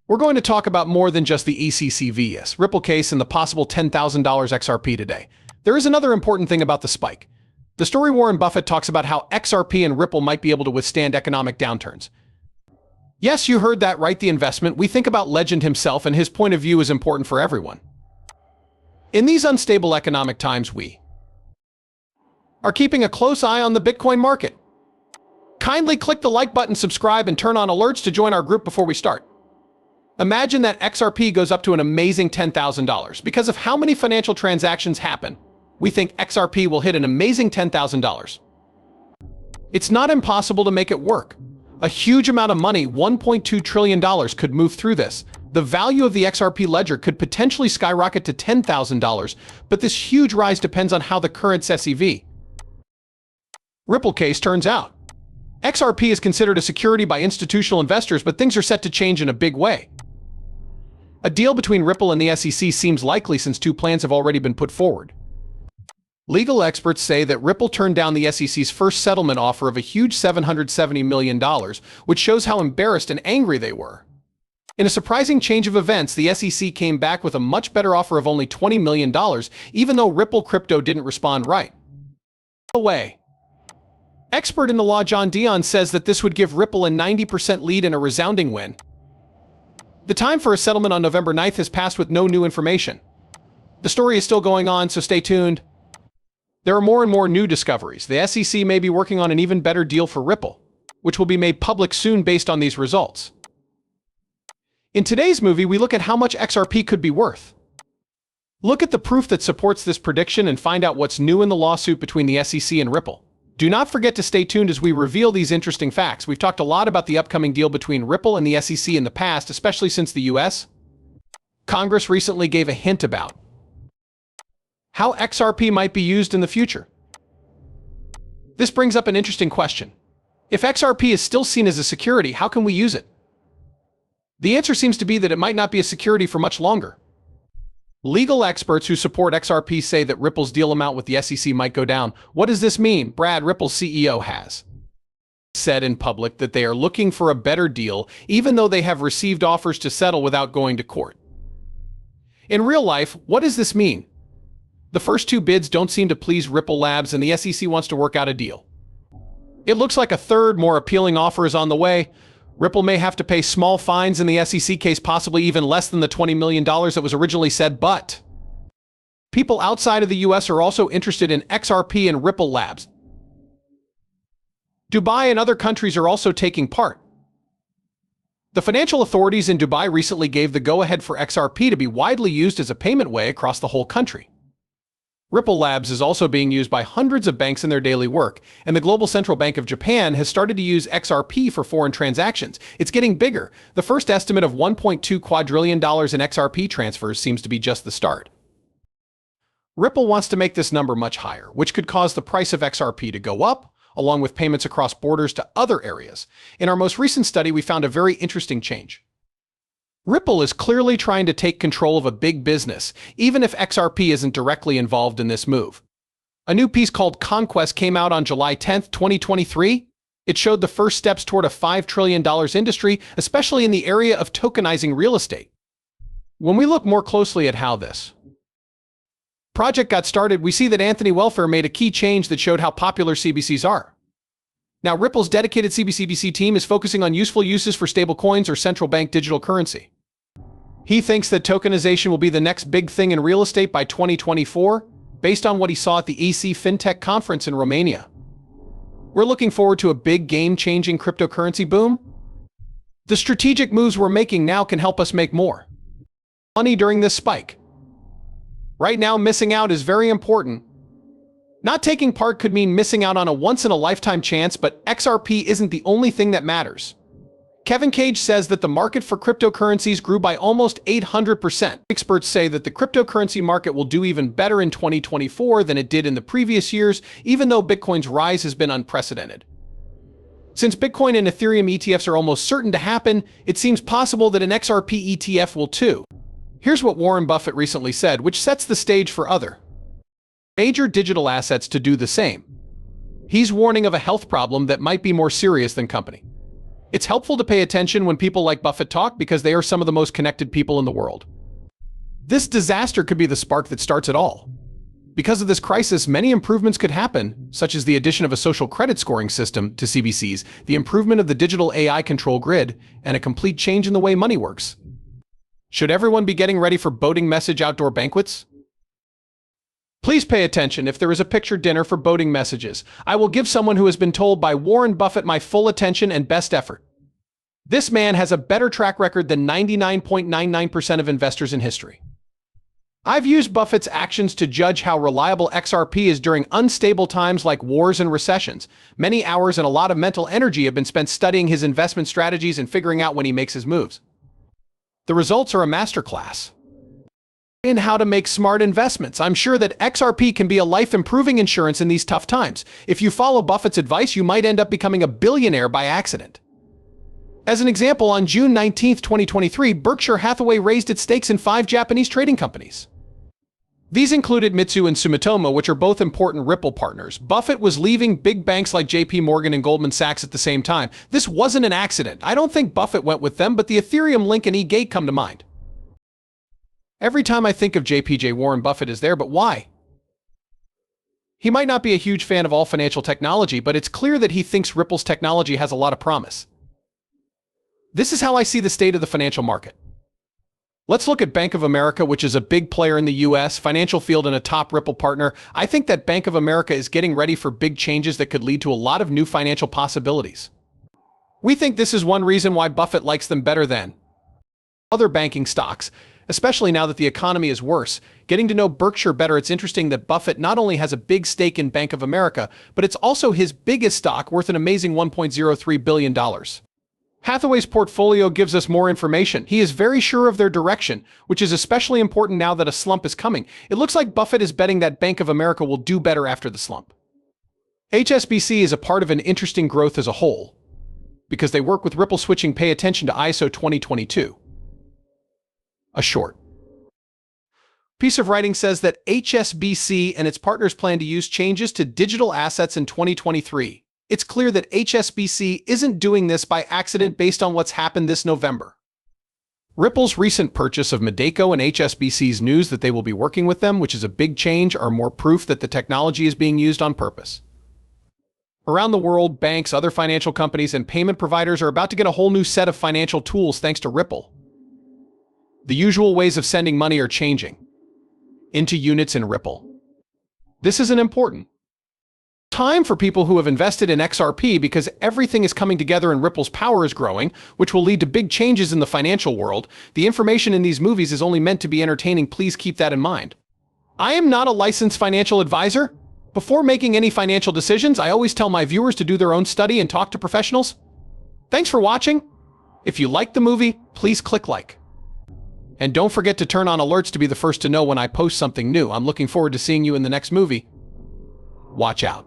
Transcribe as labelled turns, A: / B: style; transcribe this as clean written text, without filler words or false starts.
A: We're going to talk about more than just the ECCVS, Ripple case, and the possible $10,000 XRP today. There is another important thing about the spike. The story Warren Buffett talks about how XRP and Ripple might be able to withstand economic downturns. Yes, you heard that right, the investment. We think about Legend himself, and his point of view is important for everyone. In these unstable economic times, we are keeping a close eye on the Bitcoin market. Kindly click the like button, subscribe, and turn on alerts to join our group before we start. Imagine that XRP goes up to an amazing $10,000. Because of how many financial transactions happen, we think XRP will hit an amazing $10,000. It's not impossible to make it work. A huge amount of money, $1.2 trillion, could move through this. The value of the XRP ledger could potentially skyrocket to $10,000, but this huge rise depends on how the current SEV Ripple case turns out. XRP is considered a security by institutional investors, but things are set to change in a big way. A deal between Ripple and the SEC seems likely since two plans have already been put forward. Legal experts say that Ripple turned down the SEC's first settlement offer of a huge $770 million, which shows how embarrassed and angry they were. In a surprising change of events, the SEC came back with a much better offer of only $20 million, even though Ripple Crypto didn't respond right away. Expert in the law John Dion says that this would give Ripple a 90% lead and a resounding win. The time for a settlement on November 9th has passed with no new information. The story is still going on, so stay tuned. There are more and more new discoveries. The SEC may be working on an even better deal for Ripple, which will be made public soon based on these results. In today's movie, we look at how much XRP could be worth. Look at the proof that supports this prediction and find out what's new in the lawsuit between the SEC and Ripple. Do not forget to stay tuned as we reveal these interesting facts. We've talked a lot about the upcoming deal between Ripple and the SEC in the past, especially since the US Congress recently gave a hint about how XRP might be used in the future. This brings up an interesting question. If XRP is still seen as a security, how can we use it? The answer seems to be that it might not be a security for much longer. Legal experts who support XRP say that Ripple's deal amount with the SEC might go down. What does this mean? Brad, Ripple's CEO, has said in public that they are looking for a better deal, even though they have received offers to settle without going to court. In real life, what does this mean? The first two bids don't seem to please Ripple Labs, and the SEC wants to work out a deal. It looks like a third, more appealing offer is on the way. Ripple may have to pay small fines in the SEC case, possibly even less than the $20 million that was originally said, but people outside of the US are also interested in XRP and Ripple Labs. Dubai and other countries are also taking part. The financial authorities in Dubai recently gave the go-ahead for XRP to be widely used as a payment way across the whole country. Ripple Labs is also being used by hundreds of banks in their daily work, and the Global Central Bank of Japan has started to use XRP for foreign transactions. It's getting bigger. The first estimate of $1.2 quadrillion in XRP transfers seems to be just the start. Ripple wants to make this number much higher, which could cause the price of XRP to go up, along with payments across borders to other areas. In our most recent study, we found a very interesting change. Ripple is clearly trying to take control of a big business, even if XRP isn't directly involved in this move. A new piece called Conquest came out on July 10, 2023. It showed the first steps toward a $5 trillion industry, especially in the area of tokenizing real estate. When we look more closely at how this project got started, we see that Anthony Welfare made a key change that showed how popular CBCs are. Now, Ripple's dedicated CBCBC team is focusing on useful uses for stablecoins or central bank digital currency. He thinks that tokenization will be the next big thing in real estate by 2024, based on what he saw at the EC FinTech conference in Romania. We're looking forward to a big game-changing cryptocurrency boom. The strategic moves we're making now can help us make more money during this spike. Right now, missing out is very important. Not taking part could mean missing out on a once-in-a-lifetime chance, but XRP isn't the only thing that matters. Kevin Cage says that the market for cryptocurrencies grew by almost 800%. Experts say that the cryptocurrency market will do even better in 2024 than it did in the previous years, even though Bitcoin's rise has been unprecedented. Since Bitcoin and Ethereum ETFs are almost certain to happen, it seems possible that an XRP ETF will too. Here's what Warren Buffett recently said, which sets the stage for other major digital assets to do the same. He's warning of a health problem that might be more serious than company It's helpful to pay attention when people like Buffett talk because they are some of the most connected people in the world. This disaster could be the spark that starts it all. Because of this crisis, many improvements could happen, such as the addition of a social credit scoring system to CBCs, the improvement of the digital AI control grid, and a complete change in the way money works. Should everyone be getting ready for boating message outdoor banquets? Please pay attention if there is a picture dinner for boating messages. I will give someone who has been told by Warren Buffett my full attention and best effort. This man has a better track record than 99.99% of investors in history. I've used Buffett's actions to judge how reliable XRP is during unstable times like wars and recessions. Many hours and a lot of mental energy have been spent studying his investment strategies and figuring out when he makes his moves. The results are a masterclass in how to make smart investments. I'm sure that XRP can be a life-improving insurance in these tough times. If you follow Buffett's advice, you might end up becoming a billionaire by accident. As an example, on June 19, 2023, Berkshire Hathaway raised its stakes in 5 Japanese trading companies. These included Mitsui and Sumitomo, which are both important Ripple partners. Buffett was leaving big banks like JP Morgan and Goldman Sachs at the same time. This wasn't an accident. I don't think Buffett went with them, but the Ethereum link and eGate come to mind. Every time I think of JPJ, Warren Buffett is there, but why? He might not be a huge fan of all financial technology, but it's clear that he thinks Ripple's technology has a lot of promise. This is how I see the state of the financial market. Let's look at Bank of America, which is a big player in the US financial field and a top Ripple partner. I think that Bank of America is getting ready for big changes that could lead to a lot of new financial possibilities. We think this is one reason why Buffett likes them better than other banking stocks, especially now that the economy is worse. Getting to know Berkshire better, it's interesting that Buffett not only has a big stake in Bank of America, but it's also his biggest stock, worth an amazing $1.03 billion. Hathaway's portfolio gives us more information. He is very sure of their direction, which is especially important now that a slump is coming. It looks like Buffett is betting that Bank of America will do better after the slump. HSBC is a part of an interesting growth as a whole, because they work with Ripple switching. Pay attention to ISO 2022. A short piece of writing says that HSBC and its partners plan to use changes to digital assets in 2023. It's clear that HSBC isn't doing this by accident based on what's happened this November. Ripple's recent purchase of Medeco and HSBC's news that they will be working with them, which is a big change, are more proof that the technology is being used on purpose. Around the world, banks, other financial companies, and payment providers are about to get a whole new set of financial tools thanks to Ripple. The usual ways of sending money are changing into units in Ripple. This is an important time for people who have invested in XRP because everything is coming together and Ripple's power is growing, which will lead to big changes in the financial world. The information in these movies is only meant to be entertaining. Please keep that in mind. I am not a licensed financial advisor. Before making any financial decisions, I always tell my viewers to do their own study and talk to professionals. Thanks for watching. If you liked the movie, please click like. And don't forget to turn on alerts to be the first to know when I post something new. I'm looking forward to seeing you in the next movie. Watch out.